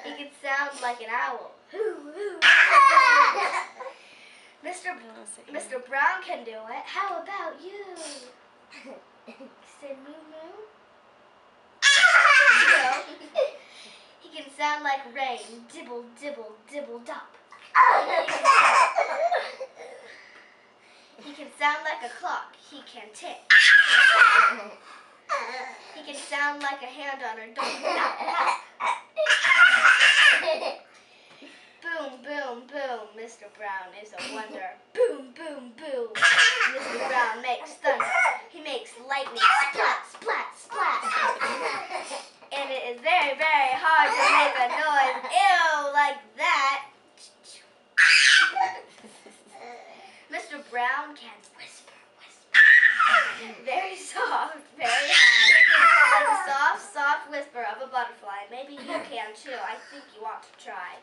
He can sound like an owl. Mr. Brown can do it. How about you? Say moo moo. No. He can sound like rain. Dibble, dibble, dibble, dop. He can sound like a clock. He can tick. He can sound like a hand on a door. Boom, boom, boom. Mr. Brown is a wonder. Boom, boom, boom. Mr. Brown makes thunder. He makes lightning. Splat, splat, splat. And it is very, very hard to make a noise. Ew, like that. Mr. Brown can whisper, whisper. Very soft, very high. Like a soft, soft whisper of a butterfly. Maybe you can too. I think you ought to try.